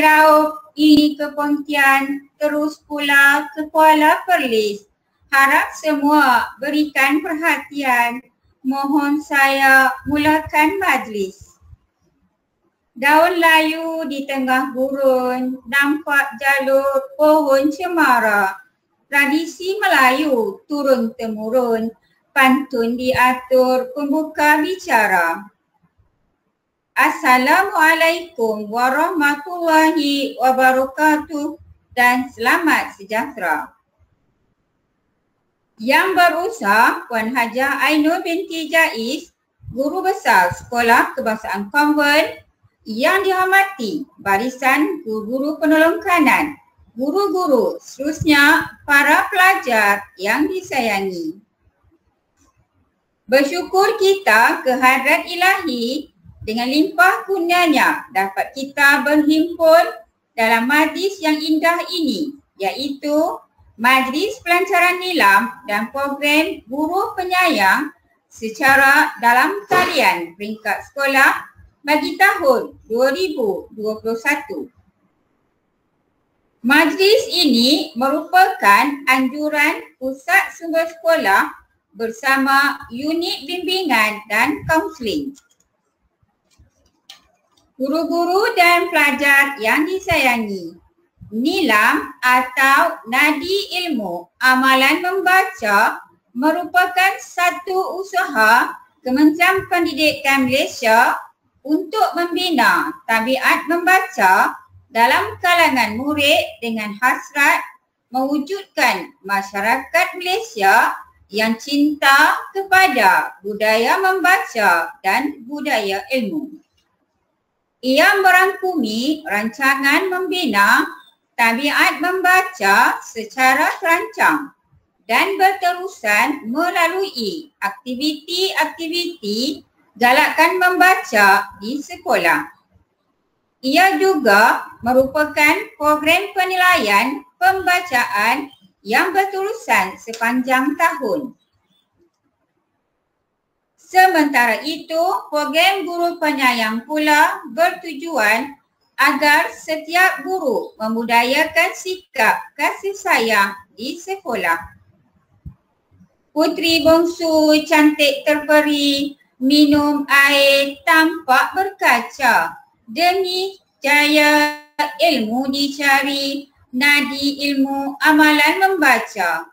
Raup ini ke Pontian, terus pula ke Kuala Perlis. Harap semua berikan perhatian. Mohon saya mulakan majlis. Daun layu di tengah gurun, nampak jalur pohon cemara. Tradisi Melayu turun-temurun, pantun diatur pembuka bicara. Assalamualaikum warahmatullahi wabarakatuh dan selamat sejahtera. Yang berusaha Puan Hajah Ainur binti Jais, Guru Besar Sekolah Kebangsaan Konvent. Yang dihormati barisan guru-guru penolong kanan, guru-guru, seterusnya para pelajar yang disayangi. Bersyukur kita ke hadrat ilahi dengan limpah kurnianya dapat kita berhimpun dalam majlis yang indah ini, iaitu Majlis Pelancaran Nilam dan Program Guru Penyayang secara dalam talian peringkat sekolah bagi tahun 2021. Majlis ini merupakan anjuran Pusat Sumber Sekolah bersama Unit Bimbingan dan Kaunseling. Guru-guru dan pelajar yang disayangi, Nilam atau Nadi Ilmu Amalan Membaca merupakan satu usaha Kementerian Pendidikan Malaysia untuk membina tabiat membaca dalam kalangan murid dengan hasrat mewujudkan masyarakat Malaysia yang cinta kepada budaya membaca dan budaya ilmu. Ia merangkumi rancangan membina tabiat membaca secara terancang dan berterusan melalui aktiviti-aktiviti galakan membaca di sekolah. Ia juga merupakan program penilaian pembacaan yang berterusan sepanjang tahun. Sementara itu, program Guru Penyayang pula bertujuan agar setiap guru membudayakan sikap kasih sayang di sekolah. Puteri bongsu cantik terperi, minum air tampak berkaca, demi jaya ilmu dicari, nadi ilmu amalan membaca.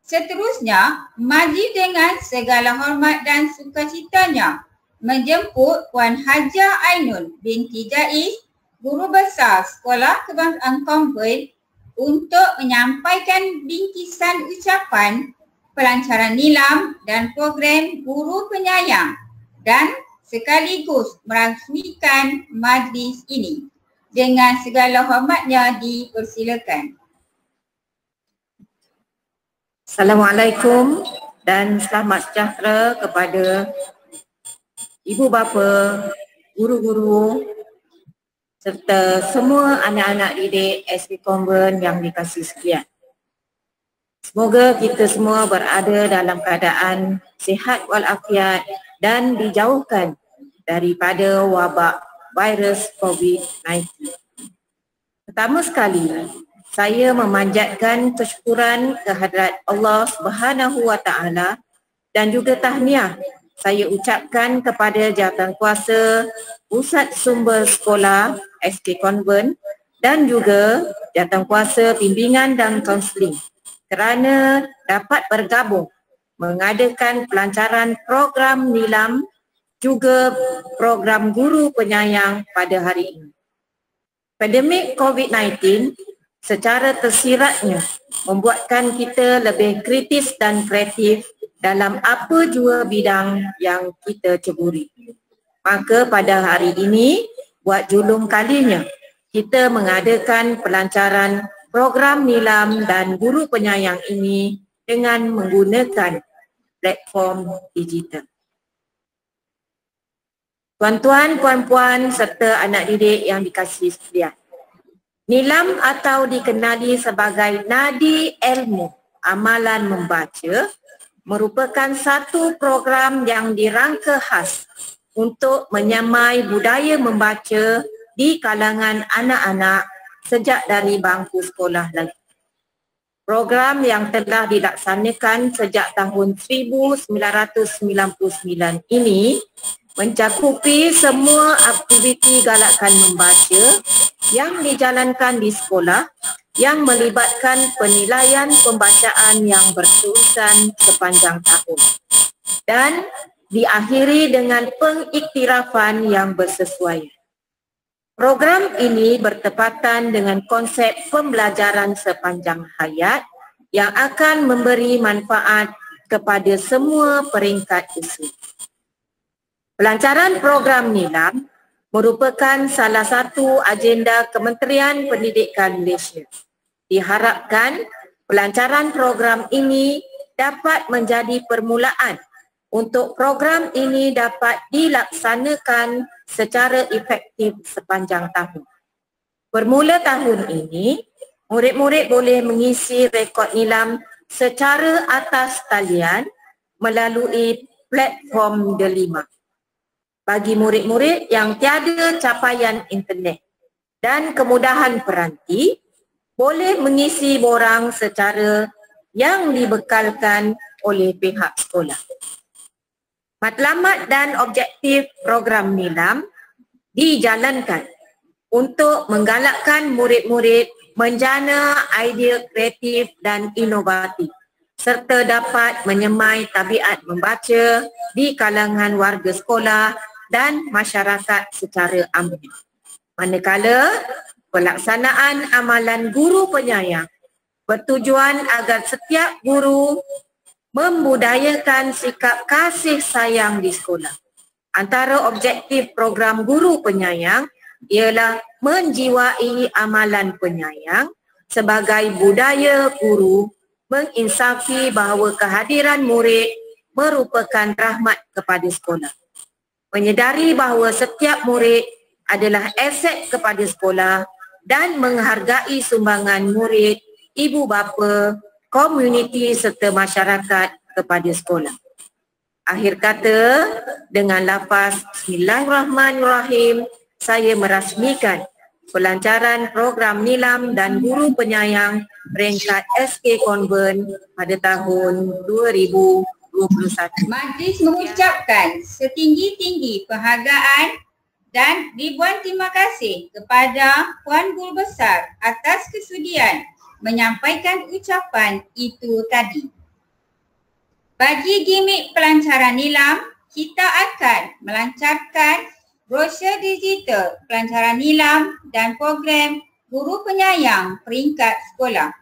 Seterusnya, majlis dengan segala hormat dan sukacitanya menjemput Puan Hajah Ainur binti Jais, Guru Besar Sekolah Kebangsaan Konvent, untuk menyampaikan bingkisan ucapan pelancaran nilam dan program Guru Penyayang dan sekaligus merasmikan majlis ini. Dengan segala hormatnya dipersilakan. Assalamualaikum dan selamat sejahtera kepada ibu bapa, guru-guru serta semua anak-anak didik SK Konvent yang dikasihi sekalian. Semoga kita semua berada dalam keadaan sihat walafiat dan dijauhkan daripada wabak virus COVID-19. Pertama sekali, saya memanjatkan kesyukuran kehadrat Allah Subhanahu wa Ta'ala dan juga tahniah saya ucapkan kepada Jawatankuasa Pusat Sumber Sekolah SK Konvent dan juga Jawatankuasa Bimbingan dan Kaunseling kerana dapat bergabung mengadakan pelancaran program nilam juga program Guru Penyayang pada hari ini. Pandemik COVID-19 secara tersiratnya membuatkan kita lebih kritis dan kreatif dalam apa jua bidang yang kita ceburi. Maka pada hari ini, buat julung kalinya, kita mengadakan pelancaran program nilam dan Guru Penyayang ini dengan menggunakan platform digital. Tuan-tuan, puan-puan serta anak didik yang dikasihi sekalian. Nilam atau dikenali sebagai Nadi Ilmu Amalan Membaca merupakan satu program yang dirangka khas untuk menyamai budaya membaca di kalangan anak-anak sejak dari bangku sekolah lagi. Program yang telah dilaksanakan sejak tahun 1999 ini mencakupi semua aktiviti galakan membaca yang dijalankan di sekolah yang melibatkan penilaian pembacaan yang berterusan sepanjang tahun dan diakhiri dengan pengiktirafan yang bersesuaian. Program ini bertepatan dengan konsep pembelajaran sepanjang hayat yang akan memberi manfaat kepada semua peringkat usia. Pelancaran program NILAM merupakan salah satu agenda Kementerian Pendidikan Malaysia. Diharapkan pelancaran program ini dapat menjadi permulaan untuk program ini dapat dilaksanakan secara efektif sepanjang tahun. Bermula tahun ini, murid-murid boleh mengisi rekod NILAM secara atas talian melalui platform Delima. Bagi murid-murid yang tiada capaian internet dan kemudahan peranti, boleh mengisi borang secara yang dibekalkan oleh pihak sekolah. Matlamat dan objektif program NILAM dijalankan untuk menggalakkan murid-murid menjana idea kreatif dan inovatif serta dapat menyemai tabiat membaca di kalangan warga sekolah dan masyarakat secara umum. Manakala pelaksanaan amalan guru penyayang bertujuan agar setiap guru membudayakan sikap kasih sayang di sekolah. Antara objektif program guru penyayang ialah menjiwai amalan penyayang sebagai budaya guru, menginsafi bahawa kehadiran murid merupakan rahmat kepada sekolah. Menyedari bahawa setiap murid adalah aset kepada sekolah dan menghargai sumbangan murid, ibu bapa, komuniti serta masyarakat kepada sekolah. Akhir kata, dengan lafaz Bismillahirrahmanirrahim, saya merasmikan pelancaran program NILAM dan guru penyayang peringkat SK Convent pada tahun 2021. Majlis mengucapkan setinggi-tinggi penghargaan dan ribuan terima kasih kepada Puan Guru Besar atas kesudian menyampaikan ucapan itu tadi. Bagi gimik pelancaran NILAM, kita akan melancarkan brosur digital pelancaran NILAM dan program guru penyayang peringkat sekolah.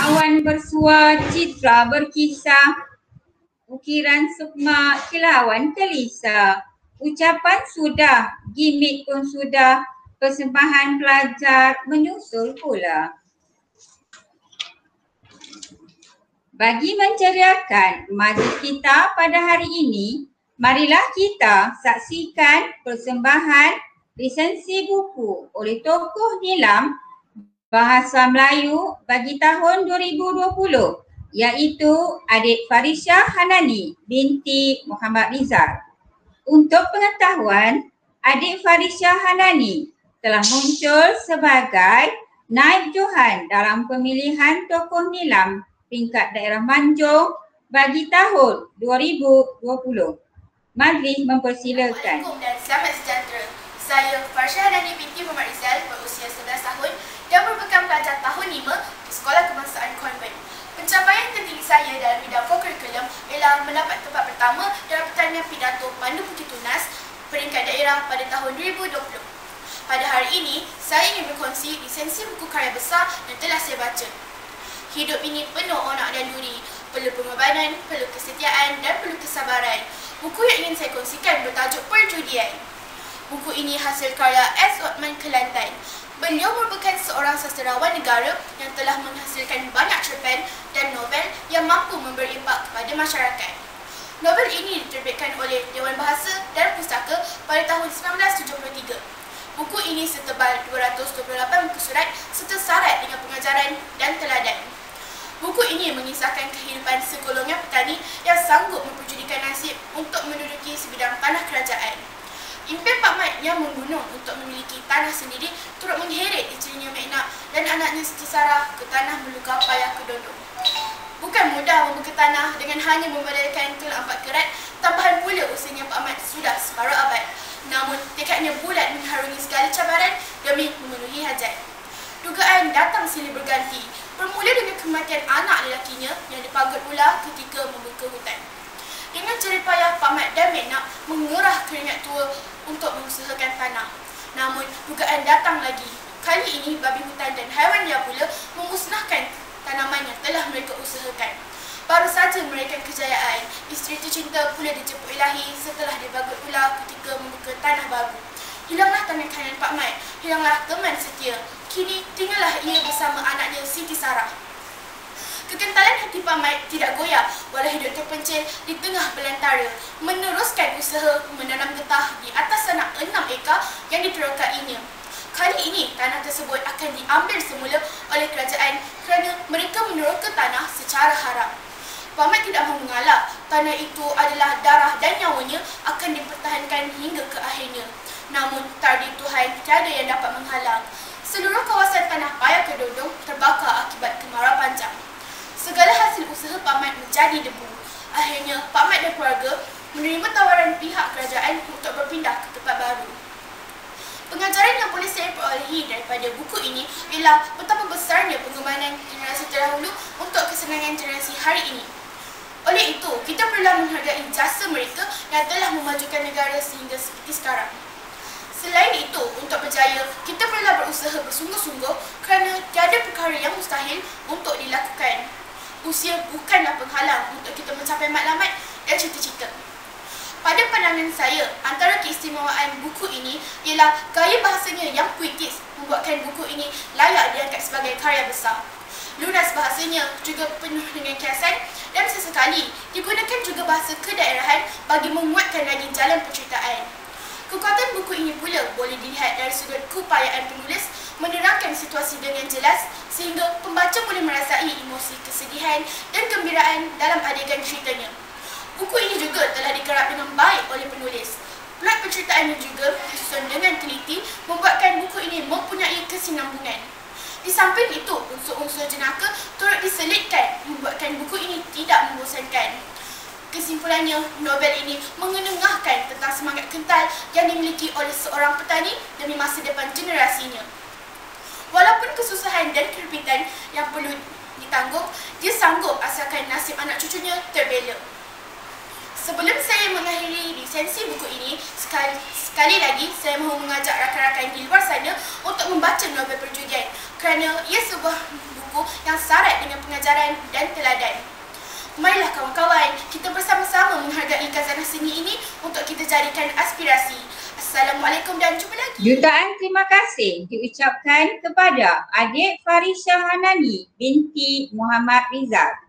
Awan bersua, citra berkisah, ukiran sukma, kilauan gelisah. Ucapan sudah, gimik pun sudah, persembahan pelajar menyusul pula. Bagi menceriakan majlis kita pada hari ini, marilah kita saksikan persembahan lisensi buku oleh tokoh NILAM Bahasa Melayu bagi tahun 2020 iaitu adik Farisha Hanani binti Muhammad Rizal. Untuk pengetahuan, adik Farisha Hanani telah muncul sebagai naib johan dalam pemilihan tokoh nilam peringkat daerah Manjung bagi tahun 2020. Majlis mempersilakan. Assalamualaikum dan selamat sejahtera. Saya Farisha Hanani binti Muhammad Rizal berusia 11 tahun dan merupakan pelajar tahun 5 di Sekolah Kebangsaan Konvent. Pencapaian tertinggi saya dalam bidang kurikulum ialah mendapat tempat pertama dalam pertandingan pidato Pandu Bukit Tunas peringkat daerah pada tahun 2020. Pada hari ini, saya ingin berkongsi lisensi buku karya besar yang telah saya baca. Hidup ini penuh onak dan duri, perlu pengorbanan, perlu kesetiaan dan perlu kesabaran. Buku yang ingin saya kongsikan bertajuk Perjudian. Buku ini hasil karya S. Othman Kelantan. Beliau merupakan seorang sastrawan negara yang telah menghasilkan banyak cerpen dan novel yang mampu memberi impak kepada masyarakat. Novel ini diterbitkan oleh Dewan Bahasa dan Pustaka pada tahun 1973. Buku ini setebal 228 muka surat serta syarat dengan pengajaran dan teladan. Buku ini mengisahkan kehidupan segolongan petani yang sanggup memperjudikan nasib untuk menduduki sebidang tanah kerajaan. Impian Pak Mat yang membunuh untuk memiliki tanah sendiri turut mengheret isterinya Meknak dan anaknya Siti Sarah ke tanah Meluka Payah Kedondong. Bukan mudah membuka tanah dengan hanya memodalkan tulang 4 kerat, tambahan pula usianya Pak Mat sudah separuh abad. Namun, tekadnya bulat mengharungi segala cabaran demi memenuhi hajat. Dugaan datang silih berganti, bermula dengan kematian anak lelakinya yang dipagut ular ketika membuka hutan. Dengan jerih payah Pak Mat dan Meknak mengerah keringat tua untuk mengusahakan tanah. Namun, dugaan datang lagi. Kali ini, babi hutan dan haiwan liar pula memusnahkan tanaman yang telah mereka usahakan. Baru saja meraihkan kejayaan, isteri tercinta pula dijemput ilahi setelah dibagut ular ketika membuka tanah baru. Hilanglah tangan kanan Pak Mat, hilanglah teman setia. Kini tinggallah ia bersama anaknya Siti Sarah. Kekentalan hati Pak Mat tidak goyah walau hidup terpencil di tengah belantara, meneruskan usaha menanam getah di atas tanah 6 ekar yang diterokainya. Kali ini, tanah tersebut akan diambil semula oleh kerajaan kerana mereka meneroka tanah secara haram. Pak Mat tidak mahu mengalah, tanah itu adalah darah dan nyawanya akan dipertahankan hingga ke akhirnya. Namun, takdir Tuhan tiada yang dapat menghalang. Seluruh kawasan tanah Payah Kedondong terbakar akibat kemarau panjang. Segala hasil usaha Pak Mat menjadi debu. Akhirnya, Pak Mat dan keluarga menerima tawaran pihak kerajaan untuk berpindah ke tempat baru. Pengajaran yang boleh saya perolehi daripada buku ini ialah betapa besarnya pengorbanan generasi terdahulu untuk kesenangan generasi hari ini. Oleh itu, kita perlu menghargai jasa mereka yang telah memajukan negara sehingga seperti sekarang. Selain itu, untuk berjaya, kita perlu berusaha bersungguh-sungguh kerana tiada perkara yang mustahil untuk dilakukan. Usia bukanlah penghalang untuk kita mencapai matlamat dan cita-cita. Pada pandangan saya, antara keistimewaan buku ini ialah gaya bahasanya yang puitis membuatkan buku ini layak diangkat sebagai karya besar. Lunas bahasanya juga penuh dengan kiasan dan sesekali digunakan juga bahasa kedaerahan bagi menguatkan lagi jalan penceritaan. Kekuatan buku ini pula boleh dilihat dari sudut keupayaan penulis menerangkan situasi dengan jelas sehingga pembaca boleh merasai emosi kesedihan dan gembiraan dalam adegan ceritanya. Buku ini juga telah digarap dengan baik oleh penulis. Plot penceritaannya juga disusun dengan teliti membuatkan buku ini mempunyai kesinambungan. Di samping itu, unsur-unsur jenaka turut diselitkan membuatkan buku ini tidak membosankan. Kesimpulannya, novel ini mengenengahkan tentang semangat kental yang dimiliki oleh seorang petani demi masa depan generasinya. Walaupun kesusahan dan kerepitan yang perlu ditanggung, dia sanggup asalkan nasib anak cucunya terbela. Sebelum saya mengakhiri lisensi buku ini, sekali lagi saya mahu mengajak rakan-rakan di luar sana untuk membaca novel Perjudian kerana ia sebuah buku yang syarat dengan pengajaran dan teladan. Marilah kawan-kawan, kita bersama-sama menghargai khazanah seni ini untuk kita jadikan aspirasi. Assalamualaikum dan jumpa lagi. Jutaan terima kasih diucapkan kepada adik Farisha Hanani binti Muhammad Rizal.